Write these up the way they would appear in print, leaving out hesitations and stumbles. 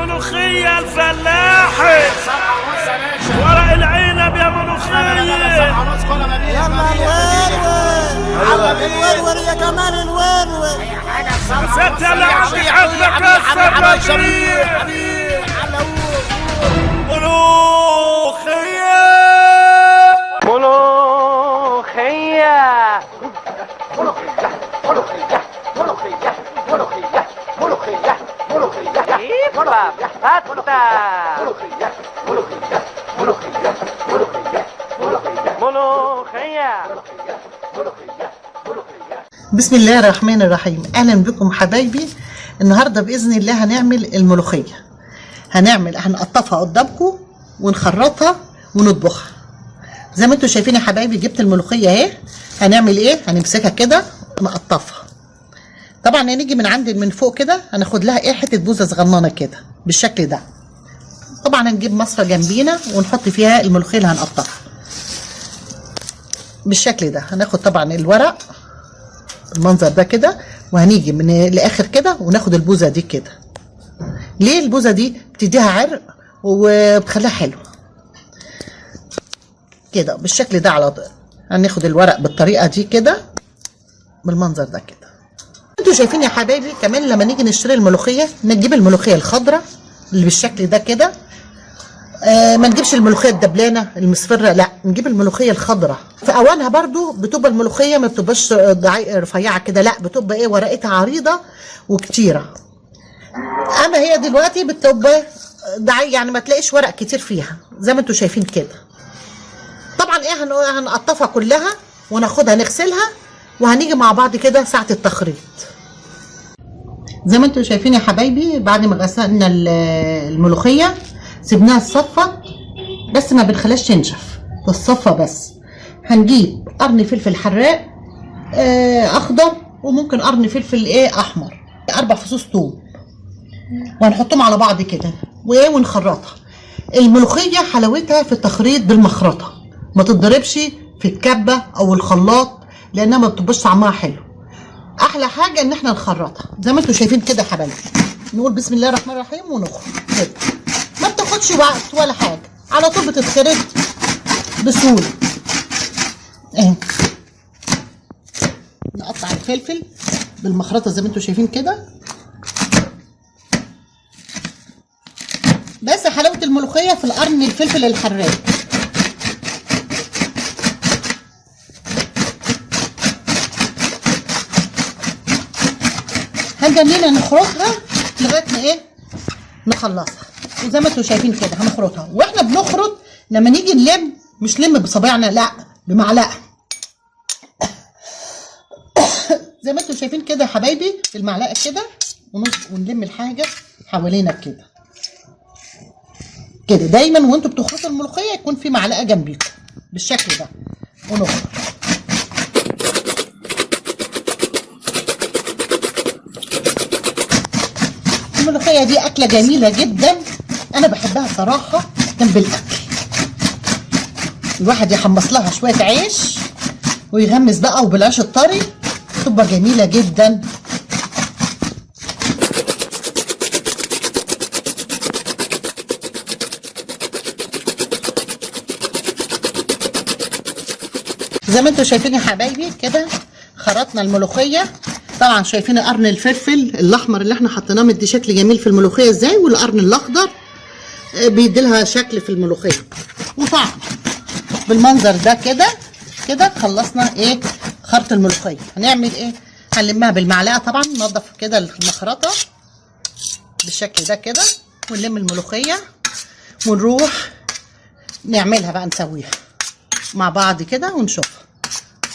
ملوخية الفلاحي، ورق العنب يا ملوخية. يلا الورور يا جمال الورور. ست اللي عندك حفلة كسر ملوخية. بسم الله الرحمن الرحيم. اهلا بكم حبايبي. النهارده باذن الله هنعمل الملوخيه. هنقطفها قدامكم ونخرطها ونطبخها زي ما انتم شايفين يا حبايبي. جبت الملوخيه اهي. هنعمل ايه؟ هنمسكها كده نقطفها. طبعا هنيجي من فوق كده، هناخد لها ايه حته بوزه صغننه كده بالشكل ده. طبعا هنجيب مصفى جنبينا ونحط فيها الملوخيه اللي هنقطفها بالشكل ده. هناخد طبعا الورق المنظر ده كده، وهنيجي من الاخر كده وناخد البوزه دي كده. ليه البوزه دي؟ بتديها عرق وبتخليها حلوه كده بالشكل ده. على طول هناخد الورق بالطريقه دي كده بالمنظر ده كده. انتوا شايفين يا حبايبي كمان لما نيجي نشتري الملوخيه نجيب الملوخيه الخضراء اللي بالشكل ده كده. ما نجيبش الملوخيه الدبلانه المصفره، لا نجيب الملوخيه الخضراء. في اوانها برضو بتبقى الملوخيه ما بتبقاش رفيعه كده، لا بتبقى ايه ورقتها عريضه وكتيره. اما هي دلوقتي بتبقى يعني ما تلاقيش ورق كتير فيها زي ما انتوا شايفين كده. طبعا ايه هنقطفها كلها وناخدها نغسلها، وهنيجي مع بعض كده ساعه التخريط. زي ما انتوا شايفين يا حبايبي، بعد ما غسلنا الملوخيه سيبناها تصفى، بس ما بنخليهاش تنشف، تصفى بس. هنجيب قرن فلفل حراق اخضر، وممكن قرن فلفل احمر، 4 فصوص ثوم، وهنحطهم على بعض كده ونخرطها. الملوخيه حلاوتها في التخريط بالمخرطه، ما تتضربش في الكبه او الخلاط لانها ما بتبقاش طعمها حلو. احلى حاجه ان احنا نخرطها زي ما انتوا شايفين كده يا حبايبي. نقول بسم الله الرحمن الرحيم ونخرط كده، ما بتاخدش وقت ولا حاجه، على طول بتتخرط بسهوله. اهي نقطع الفلفل بالمخرطه زي ما انتوا شايفين كده. بس حلاوه الملوخيه في القرن الفلفل الحراق. هنجنينا نخرطها لغايه ما نخلصها. وزي ما انتوا شايفين كده هنخرطها. واحنا بنخرط لما نيجي نلم، مش لم بصباعنا، لا بمعلقه زي ما انتوا شايفين كده يا حبايبي بالمعلقه كده، ونلم الحاجه حوالينا كده كده. دايما وانتوا بتخرطوا الملوخيه يكون في معلقه جنبيكم بالشكل ده ونخرط. الملوخيه دي اكله جميله جدا، انا بحبها صراحه جنب الاكل. الواحد يحمص لها شويه عيش ويغمس بقى وبالعيش الطري، تبقى جميله جدا. زي ما انتوا شايفين يا حبايبي كده خرطنا الملوخيه. طبعا شايفين قرن الفلفل الاحمر اللي احنا حطيناه مدي شكل جميل في الملوخيه ازاي، والقرن الاخضر بيدي لها شكل في الملوخيه وطعم بالمنظر ده كده. كده خلصنا خرط الملوخيه. هنعمل هنلمها بالمعلقه. طبعا ننضف كده المخرطه بالشكل ده كده، ونلم الملوخيه ونروح نعملها بقى، نسويها مع بعض كده ونشوفها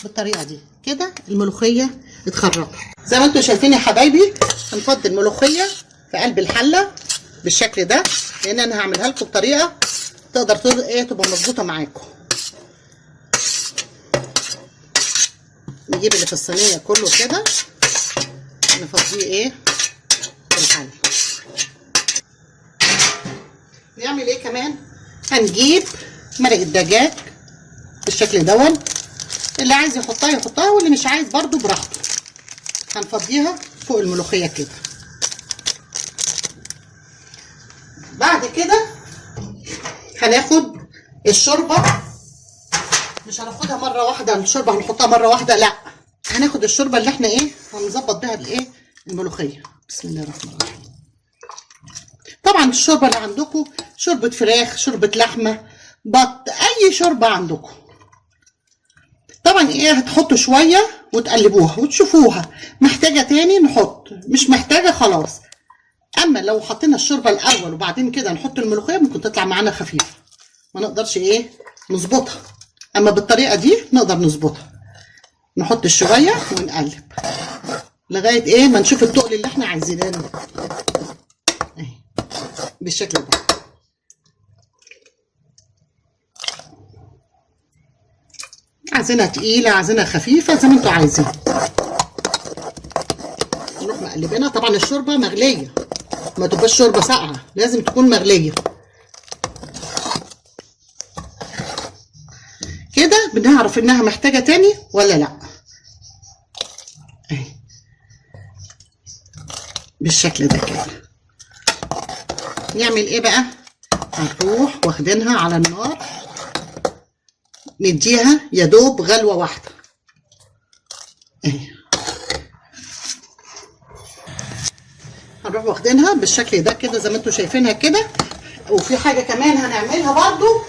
بالطريقه دي كده. الملوخيه اتخرطت زي ما انتوا شايفين يا حبايبي. هنفضي الملوخيه في قلب الحله بالشكل ده، لان انا هعملها لكم بطريقه تقدر تبقى مظبوطه معاكم. نجيب اللي في الصينيه كله كده نفضيه في الحله. نعمل كمان؟ هنجيب مرق الدجاج بالشكل دون، اللي عايز يحطها واللي مش عايز برضو براحته. هنفضيها فوق الملوخيه كده بعد كده هناخد الشوربه، مش هناخدها مره واحده، الشوربه هنحطها مره واحده، لا هناخد الشوربه اللي احنا ايه هنظبط بيها الايه الملوخيه. بسم الله الرحمن الرحيم. طبعا الشوربه اللي عندكم شوربه فراخ، شوربه لحمه، بط، اي شوربه عندكم. طبعا ايه هتحطوا شويه وتقلبوها وتشوفوها محتاجه تاني نحط، مش محتاجه خلاص. اما لو حطينا الشوربه الاول وبعدين كده نحط الملوخيه ممكن تطلع معانا خفيفه، ما نقدرش ايه نظبطها. اما بالطريقه دي نقدر نظبطها، نحط الشويه ونقلب لغايه ايه ما نشوف التقل اللي احنا عايزينه اهي بالشكل ده. عايزينها تقيله، عايزينها خفيفه، زي ما انتوا عايزين. نروح مقلبينها. طبعا الشوربه مغليه، ما تبقاش شوربه ساقعه، لازم تكون مغليه. كده بنعرف انها محتاجه تاني ولا لا. اهي بالشكل ده كده. نعمل ايه بقى؟ هنروح واخدينها على النار، نديها يا دوب غلوه واحده اهي. هنروح واخدينها بالشكل ده كده زي ما انتوا شايفينها كده. وفي حاجه كمان هنعملها برضو،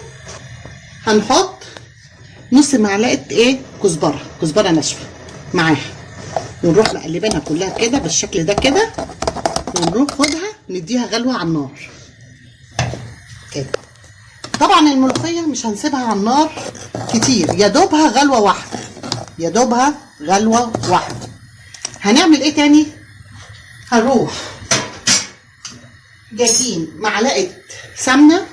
هنحط نص معلقه ايه كزبره ناشفه معاها، ونروح مقلبينها كلها كده بالشكل ده كده، ونروح خدها نديها غلوه على النار كده. طبعا الملوخيه مش هنسيبها على النار كتير، يا دوبها غلوه واحده، يا دوبها غلوه واحده. هنعمل ايه تاني؟ هنروح جايبين معلقه سمنه،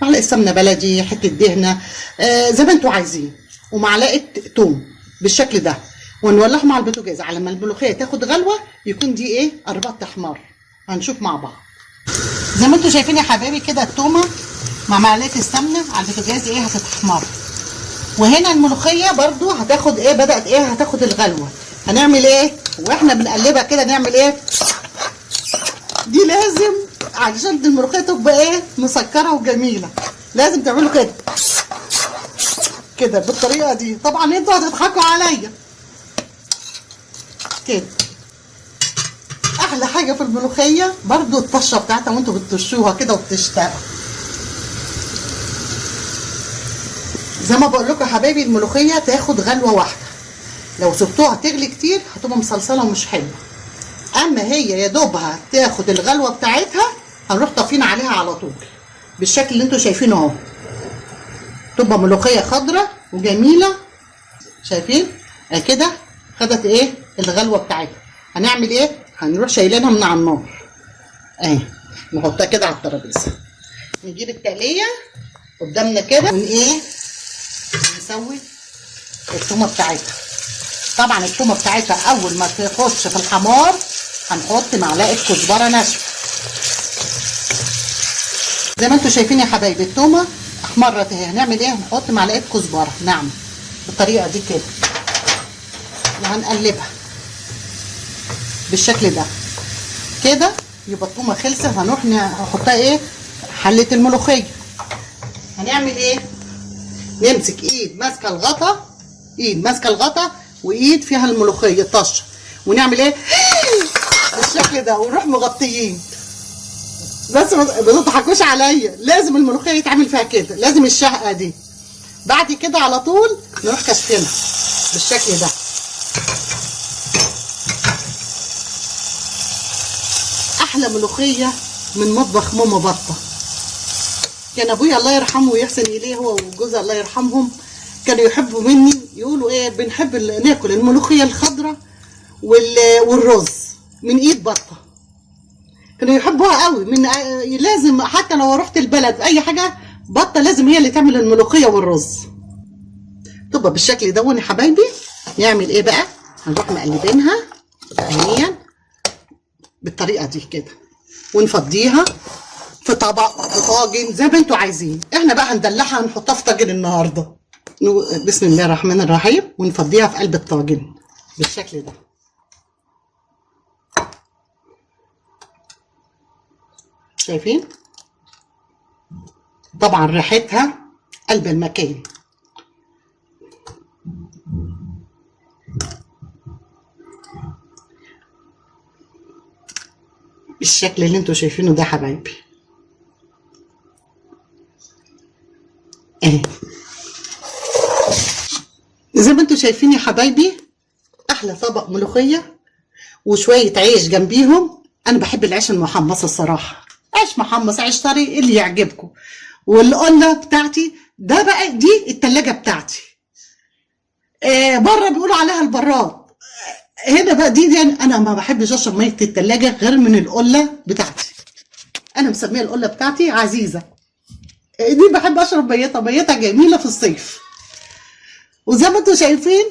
معلقه سمنه بلدي، حته دهنه زي ما انتوا عايزين، ومعلقه توم بالشكل ده، ونولعهم على البوتاجاز على ما الملوخيه تاخد غلوه يكون دي ايه قربت تحمر. هنشوف مع بعض. زي ما انتوا شايفين يا حبايبي كده التومه مع معلقه السمنه على البوتاجاز ايه هتتحمر، وهنا الملوخيه برضو هتاخد ايه بدات ايه هتاخد الغلوه. هنعمل ايه واحنا بنقلبها كده؟ نعمل ايه؟ دي لازم عشان الملوخيه تبقى ايه مسكره وجميله، لازم تعملوا كده كده بالطريقه دي. طبعا انتوا هتضحكوا عليا كده. احلى حاجه في الملوخيه برضو الطشه بتاعتها وانتوا بتطشوها كده وبتشتغل. زي ما بقول لكم يا حبايبي الملوخيه تاخد غلوه واحده، لو سبتوها تغلي كتير هتبقى مصلصله ومش حلوه. اما هي يا دوبها تاخد الغلوه بتاعتها هنروح طافين عليها على طول بالشكل اللي انتوا شايفينه اهو. تبقى ملوخيه خضراء وجميله، شايفين كده خدت ايه الغلوه بتاعتها. هنعمل ايه؟ هنروح شايلينها من على النار اهي، نحطها كده على الترابيزه، نجيب التقليه قدامنا كده ايه نسوي التومه بتاعتها. طبعا التومه بتاعتها اول ما تخش في الحمار هنحط معلقه كزبره ناشفه زي ما انتوا شايفين يا حبايبي. التومه احمرت اهي، هنعمل ايه؟ هنحط معلقه كزبره ناعمه بالطريقه دي كده، وهنقلبها بالشكل ده كده. يبقى التومه خلصت. هنروح نحطها ايه حله الملوخيه. هنعمل ايه؟ نمسك ايد ماسكه الغطا، ايد ماسكه الغطا وايد فيها الملوخيه الطشه، ونعمل ايه بالشكل ده ونروح مغطيين. بس ما تضحكوش عليا، لازم الملوخيه يتعمل فيها كده، لازم الشهقه دي. بعد كده على طول نروح كاشفينها بالشكل ده. احلى ملوخيه من مطبخ ماما بطه. كان ابويا الله يرحمه ويحسن اليه هو وجوزها الله يرحمهم كانوا يحبوا مني يقولوا ايه بنحب ناكل الملوخيه الخضراء والرز من ايد بطه. كانوا يحبوها قوي، من لازم حتى لو رحت البلد اي حاجه بطه لازم هي اللي تعمل الملوخيه والرز. تبقى بالشكل ده يا حبايبي. نعمل ايه بقى؟ هنروح مقلبينها اهي بالطريقه دي كده، ونفضيها في طبق في طاجن زي ما انتوا عايزين. احنا بقى هندلعها هنحطها في طاجن النهارده. بسم الله الرحمن الرحيم. ونفضيها في قلب الطاجن بالشكل ده. شايفين طبعا ريحتها قلب المكان. بالشكل اللي انتوا شايفينه ده حبايبي اهي. زي ما انتوا شايفين يا حبايبي، احلى طبق ملوخيه وشويه عيش جنبيهم. انا بحب العيش المحمص الصراحه، عيش محمص، عيش طري اللي يعجبكم. والقله بتاعتي ده بقى دي التلاجة بتاعتي. بره بيقولوا عليها البراد، هنا بقى دي يعني انا ما بحبش اشرب ميه التلاجة غير من القله بتاعتي. انا مسميه القله بتاعتي عزيزه، دي بحب اشرب ميتها جميله في الصيف. وزي ما انتم شايفين،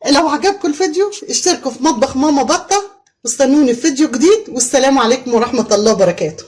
لو عجبكم الفيديو اشتركوا في مطبخ ماما بطه واستنوني في فيديو جديد، والسلام عليكم ورحمه الله وبركاته.